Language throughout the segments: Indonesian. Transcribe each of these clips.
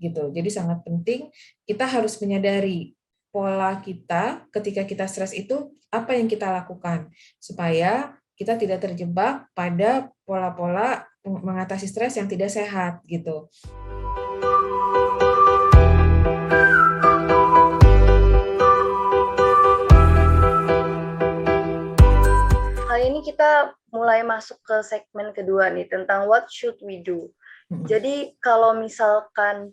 gitu. Jadi sangat penting kita harus menyadari pola kita ketika kita stres itu apa yang kita lakukan supaya kita tidak terjebak pada pola-pola mengatasi stres yang tidak sehat gitu. Kali ini kita mulai masuk ke segmen kedua nih tentang what should we do. Jadi kalau misalkan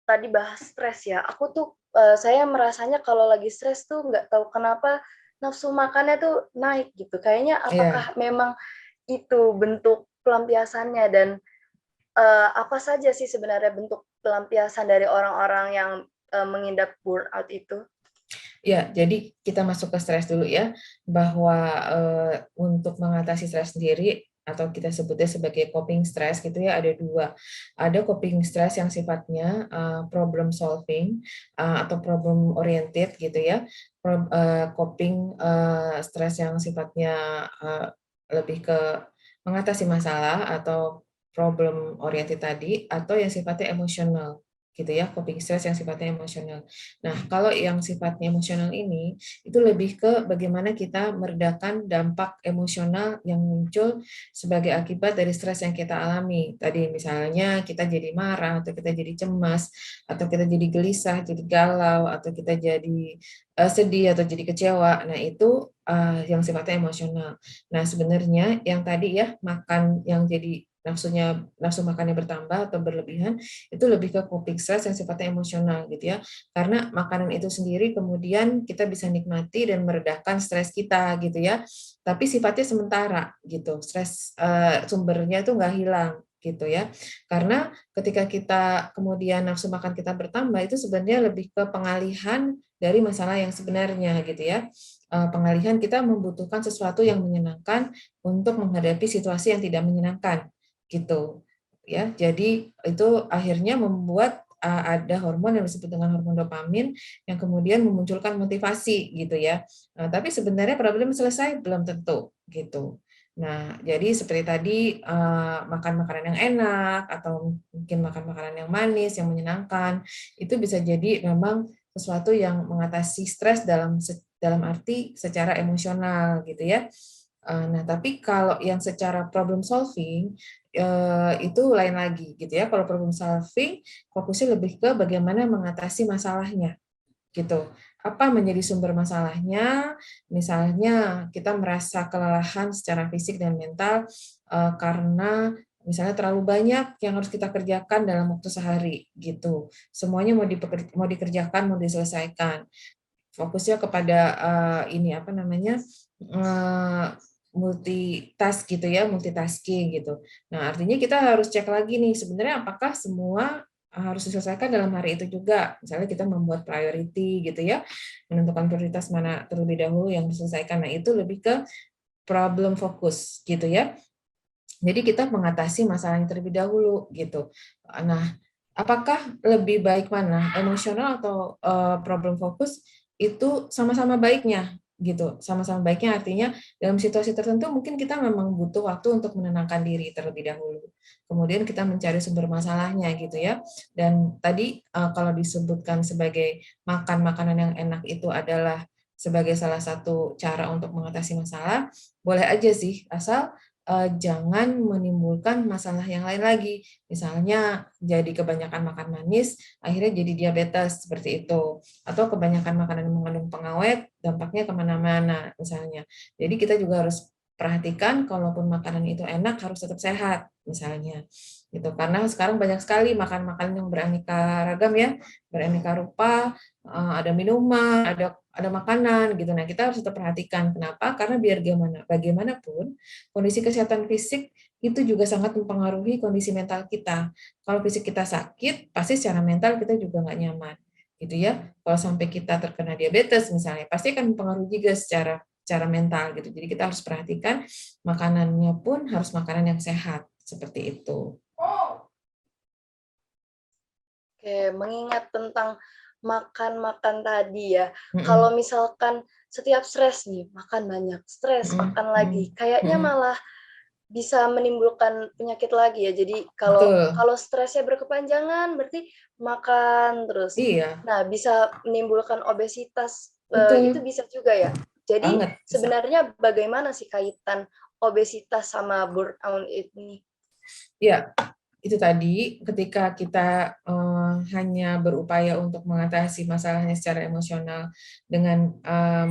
tadi bahas stres ya, aku tuh saya merasanya kalau lagi stres tuh nggak tahu kenapa nafsu makannya tuh naik gitu. Kayaknya apakah memang itu bentuk pelampiasannya dan apa saja sih sebenarnya bentuk pelampiasan dari orang-orang yang mengidap burnout itu? Ya, jadi kita masuk ke stres dulu ya, bahwa untuk mengatasi stres sendiri atau kita sebutnya sebagai coping stress gitu ya, ada dua. Ada coping stress yang sifatnya problem solving atau problem oriented gitu ya. Coping stress yang sifatnya lebih ke mengatasi masalah atau problem oriented tadi, atau yang sifatnya emosional gitu ya, coping stress yang sifatnya emosional. Nah, kalau yang sifatnya emosional ini, itu lebih ke bagaimana kita meredakan dampak emosional yang muncul sebagai akibat dari stres yang kita alami. Tadi misalnya kita jadi marah, atau kita jadi cemas, atau kita jadi gelisah, jadi galau, atau kita jadi sedih, atau jadi kecewa. Nah, itu yang sifatnya emosional. Nah, sebenarnya yang tadi ya, makan yang jadi nafsu makannya bertambah atau berlebihan, itu lebih ke coping stress yang sifatnya emosional gitu ya, karena makanan itu sendiri kemudian kita bisa nikmati dan meredakan stres kita gitu ya, tapi sifatnya sementara gitu, stres sumbernya itu nggak hilang gitu ya, karena ketika kita kemudian nafsu makan kita bertambah, itu sebenarnya lebih ke pengalihan dari masalah yang sebenarnya gitu ya, pengalihan kita membutuhkan sesuatu yang menyenangkan untuk menghadapi situasi yang tidak menyenangkan gitu ya. Jadi itu akhirnya membuat ada hormon yang disebut dengan hormon dopamin yang kemudian memunculkan motivasi gitu ya. Tapi sebenarnya problem selesai belum tentu gitu. Nah, jadi seperti tadi makan makanan yang enak atau mungkin makan makanan yang manis, yang menyenangkan, itu bisa jadi memang sesuatu yang mengatasi stres dalam arti secara emosional gitu ya. Nah, tapi kalau yang secara problem solving itu lain lagi gitu ya. Kalau problem solving fokusnya lebih ke bagaimana mengatasi masalahnya gitu. Apa menjadi sumber masalahnya? Misalnya kita merasa kelelahan secara fisik dan mental karena misalnya terlalu banyak yang harus kita kerjakan dalam waktu sehari gitu. Semuanya mau dikerjakan, mau diselesaikan. Fokusnya kepada ini apa namanya? Multitask gitu ya, multitasking gitu. Nah, artinya kita harus cek lagi nih, sebenarnya apakah semua harus diselesaikan dalam hari itu juga. Misalnya kita membuat priority gitu ya, menentukan prioritas mana terlebih dahulu yang diselesaikan. Nah, itu lebih ke problem fokus gitu ya. Jadi kita mengatasi masalahnya terlebih dahulu gitu. Nah, apakah lebih baik mana, emosional atau problem fokus? Itu sama-sama baiknya gitu. Sama-sama baiknya artinya dalam situasi tertentu mungkin kita memang butuh waktu untuk menenangkan diri terlebih dahulu. Kemudian kita mencari sumber masalahnya gitu ya. Dan tadi kalau disebutkan sebagai makan makanan yang enak itu adalah sebagai salah satu cara untuk mengatasi masalah, boleh aja sih, asal jangan menimbulkan masalah yang lain lagi. Misalnya jadi kebanyakan makan manis, akhirnya jadi diabetes seperti itu. Atau kebanyakan makanan yang mengandung pengawet, dampaknya kemana-mana misalnya. Jadi kita juga harus perhatikan, kalaupun makanan itu enak, harus tetap sehat misalnya. Gitu. Karena sekarang banyak sekali makan-makanan yang beraneka ragam ya, beraneka rupa, ada minuman, ada makanan gitu. Nah, kita harus tetap perhatikan. Kenapa? Karena biar bagaimanapun kondisi kesehatan fisik itu juga sangat mempengaruhi kondisi mental kita. Kalau fisik kita sakit, pasti secara mental kita juga nggak nyaman, gitu ya. Kalau sampai kita terkena diabetes misalnya, pasti akan mempengaruhi juga secara mental gitu. Jadi kita harus perhatikan makanannya pun harus makanan yang sehat seperti itu. Oke, mengingat tentang makan-makan tadi ya, kalau misalkan setiap stres nih, makan banyak, stres, makan lagi, kayaknya malah bisa menimbulkan penyakit lagi ya. Jadi Betul. kalau stresnya berkepanjangan berarti makan terus. Iya, Nah, bisa menimbulkan obesitas, itu betul bisa juga ya. Jadi banget bisa. sebenarnya bagaimana sih kaitan obesitas sama burnout ini? Ya, itu tadi ketika kita hanya berupaya untuk mengatasi masalahnya secara emosional dengan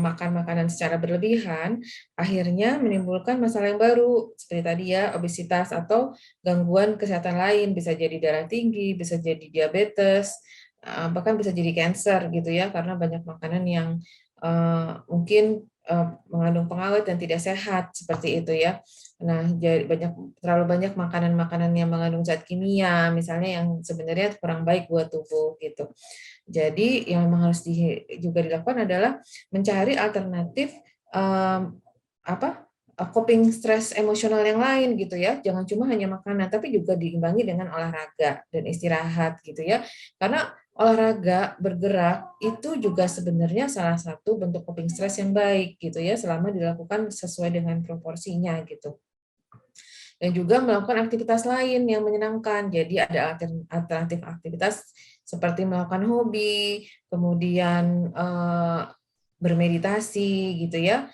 makan makanan secara berlebihan, akhirnya menimbulkan masalah yang baru seperti tadi ya, obesitas atau gangguan kesehatan lain, bisa jadi darah tinggi, bisa jadi diabetes, bahkan bisa jadi cancer gitu ya, karena banyak makanan yang mungkin mengandung pengawet dan tidak sehat seperti itu ya. Nah, jadi terlalu banyak makanan-makanan yang mengandung zat kimia, misalnya yang sebenarnya kurang baik buat tubuh gitu. Jadi yang memang harus juga dilakukan adalah mencari alternatif apa coping stres emosional yang lain gitu ya. Jangan cuma hanya makanan, tapi juga diimbangi dengan olahraga dan istirahat gitu ya. Karena olahraga bergerak itu juga sebenarnya salah satu bentuk coping stres yang baik gitu ya, selama dilakukan sesuai dengan proporsinya gitu, dan juga melakukan aktivitas lain yang menyenangkan. Jadi ada alternatif aktivitas seperti melakukan hobi, kemudian bermeditasi gitu ya,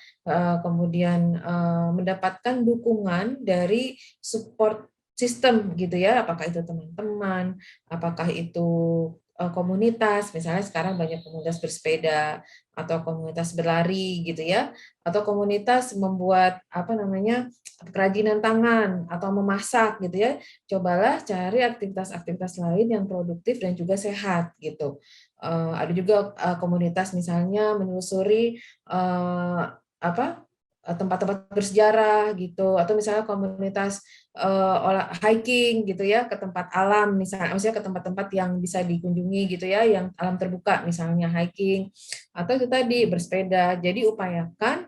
kemudian mendapatkan dukungan dari support system gitu ya, apakah itu teman-teman, apakah itu komunitas, misalnya sekarang banyak komunitas bersepeda atau komunitas berlari gitu ya, atau komunitas membuat apa namanya kerajinan tangan atau memasak gitu ya. Cobalah cari aktivitas-aktivitas lain yang produktif dan juga sehat gitu. Ada juga komunitas misalnya menelusuri apa tempat-tempat bersejarah gitu, atau misalnya komunitas hiking gitu ya ke tempat alam, misalnya maksudnya ke tempat-tempat yang bisa dikunjungi gitu ya, yang alam terbuka misalnya hiking, atau itu tadi bersepeda. Jadi upayakan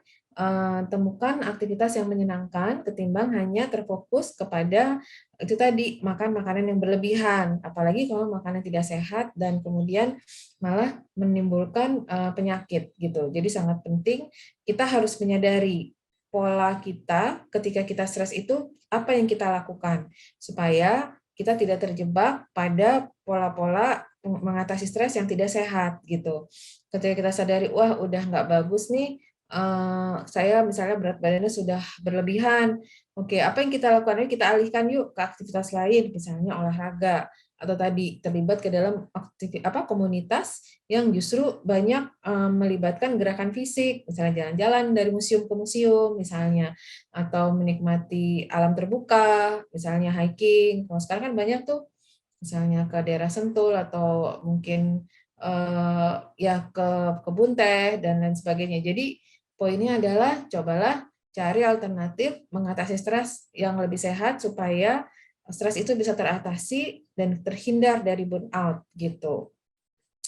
temukan aktivitas yang menyenangkan ketimbang hanya terfokus kepada itu tadi makan makanan yang berlebihan, apalagi kalau makanan tidak sehat dan kemudian malah menimbulkan penyakit gitu. Jadi sangat penting kita harus menyadari pola kita ketika kita stres itu apa yang kita lakukan supaya kita tidak terjebak pada pola-pola mengatasi stres yang tidak sehat gitu. Ketika kita sadari, wah udah nggak bagus nih, saya misalnya berat badannya sudah berlebihan. Oke, apa yang kita lakukan? Kita alihkan yuk ke aktivitas lain, misalnya olahraga atau tadi terlibat ke dalam komunitas yang justru banyak melibatkan gerakan fisik, misalnya jalan-jalan dari museum ke museum misalnya, atau menikmati alam terbuka, misalnya hiking. Kalau sekarang kan banyak tuh, misalnya ke daerah Sentul atau mungkin ya ke kebun teh dan lain sebagainya. Jadi poinnya adalah cobalah cari alternatif mengatasi stres yang lebih sehat supaya stres itu bisa teratasi dan terhindar dari burnout gitu.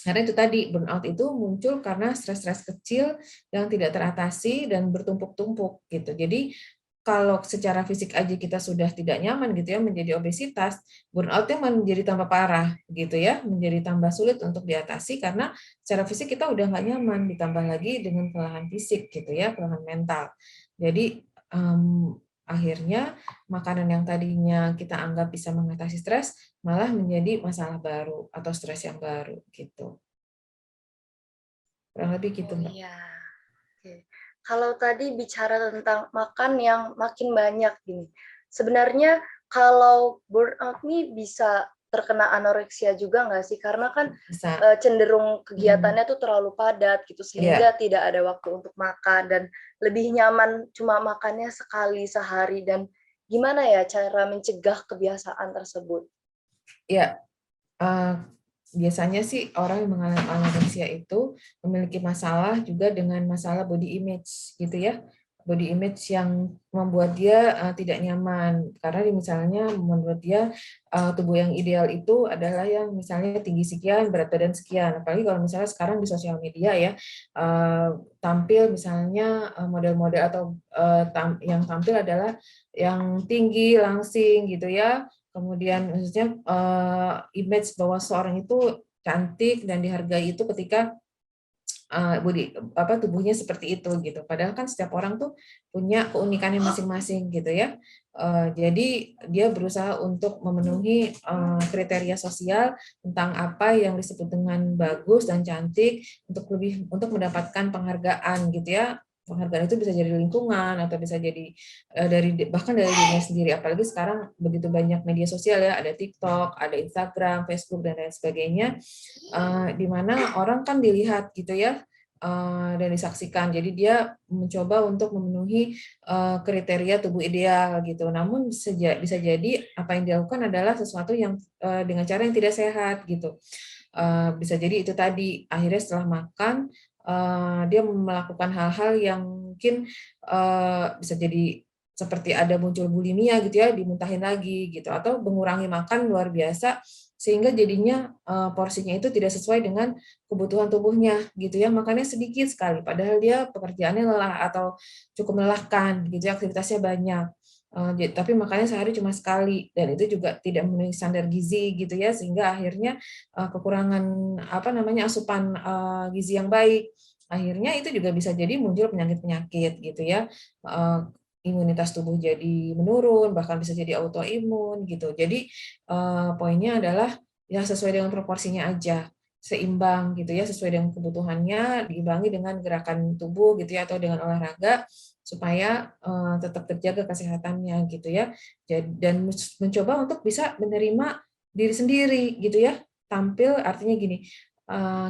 Karena itu tadi, burnout itu muncul karena stres-stres kecil yang tidak teratasi dan bertumpuk-tumpuk gitu. Jadi kalau secara fisik aja kita sudah tidak nyaman gitu ya menjadi obesitas, burnout-nya menjadi tambah parah gitu ya, menjadi tambah sulit untuk diatasi karena secara fisik kita udah nggak nyaman, ditambah lagi dengan kelelahan fisik gitu ya, kelelahan mental. Jadi akhirnya makanan yang tadinya kita anggap bisa mengatasi stres malah menjadi masalah baru atau stres yang baru gitu. Kurang lebih gitu, Oh Mbak. iya. Oke. Kalau tadi bicara tentang makan yang makin banyak gini, sebenarnya kalau burnout nih bisa terkena anoreksia juga nggak sih? Karena kan Bisa. cenderung Hmm, kegiatannya tuh terlalu padat gitu, ya. sehingga tidak ada waktu untuk makan dan lebih nyaman cuma makannya sekali sehari. Dan gimana ya cara mencegah kebiasaan tersebut? Ya, eh, biasanya sih orang yang mengalami anoreksia itu memiliki masalah juga dengan masalah body image gitu ya. Body image yang membuat dia tidak nyaman karena misalnya menurut dia tubuh yang ideal itu adalah yang misalnya tinggi sekian, berat badan sekian. Apalagi kalau misalnya sekarang di sosial media ya, tampil misalnya model-model atau yang tampil adalah yang tinggi, langsing gitu ya. Kemudian maksudnya image bahwa seorang itu cantik dan dihargai itu ketika tubuhnya seperti itu gitu. Padahal kan setiap orang tuh punya keunikannya masing-masing gitu ya. Jadi dia berusaha untuk memenuhi kriteria sosial tentang apa yang disebut dengan bagus dan cantik untuk mendapatkan penghargaan gitu ya. Penghargaan itu bisa jadi lingkungan atau bisa jadi bahkan dari dirinya sendiri. Apalagi sekarang begitu banyak media sosial ya, ada TikTok, ada Instagram, Facebook dan lain sebagainya, di mana orang kan dilihat gitu ya, dan disaksikan. Jadi dia mencoba untuk memenuhi kriteria tubuh ideal gitu. Namun bisa jadi apa yang dilakukan adalah sesuatu yang dengan cara yang tidak sehat gitu. Bisa jadi itu tadi, akhirnya setelah makan dia melakukan hal-hal yang mungkin bisa jadi seperti ada muncul bulimia gitu ya, dimuntahin lagi gitu, atau mengurangi makan luar biasa sehingga jadinya porsinya itu tidak sesuai dengan kebutuhan tubuhnya gitu ya, makannya sedikit sekali padahal dia pekerjaannya lelah atau cukup melelahkan gitu ya, aktivitasnya banyak. Tapi makannya sehari cuma sekali dan itu juga tidak memenuhi standar gizi gitu ya, sehingga akhirnya kekurangan asupan gizi yang baik. Akhirnya itu juga bisa jadi muncul penyakit-penyakit gitu ya. Imunitas tubuh jadi menurun, bahkan bisa jadi autoimun gitu. Jadi poinnya adalah ya sesuai dengan proporsinya aja, seimbang gitu ya, sesuai dengan kebutuhannya, diimbangi dengan gerakan tubuh gitu ya, atau dengan olahraga supaya tetap terjaga kesehatannya gitu ya. Dan mencoba untuk bisa menerima diri sendiri gitu ya. Tampil artinya gini,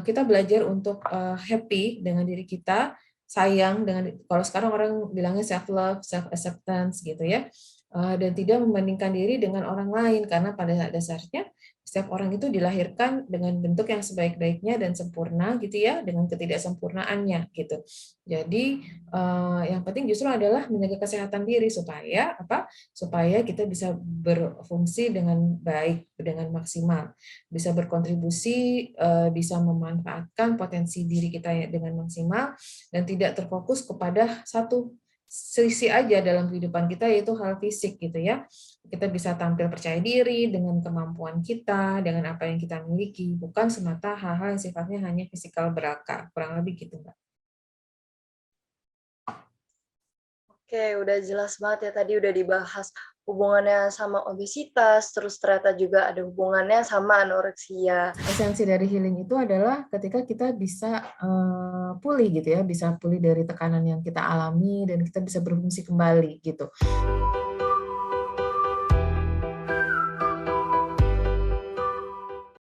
kita belajar untuk happy dengan diri kita, sayang dengan, kalau sekarang orang bilangnya self love, self acceptance gitu ya, dan tidak membandingkan diri dengan orang lain, karena pada dasarnya setiap orang itu dilahirkan dengan bentuk yang sebaik-baiknya dan sempurna gitu ya, dengan ketidaksempurnaannya gitu. Jadi yang penting justru adalah menjaga kesehatan diri supaya supaya kita bisa berfungsi dengan baik, dengan maksimal, bisa berkontribusi, bisa memanfaatkan potensi diri kita dengan maksimal dan tidak terfokus kepada satu sisi aja dalam kehidupan kita, yaitu hal fisik gitu ya. Kita bisa tampil percaya diri dengan kemampuan kita, dengan apa yang kita miliki, bukan semata hal-hal yang sifatnya hanya fisikal belaka. Kurang lebih gitu, Mbak. Oke, udah jelas banget ya, tadi udah dibahas hubungannya sama obesitas, terus ternyata juga ada hubungannya sama anoreksia. Esensi dari healing itu adalah ketika kita bisa pulih gitu ya, bisa pulih dari tekanan yang kita alami dan kita bisa berfungsi kembali gitu.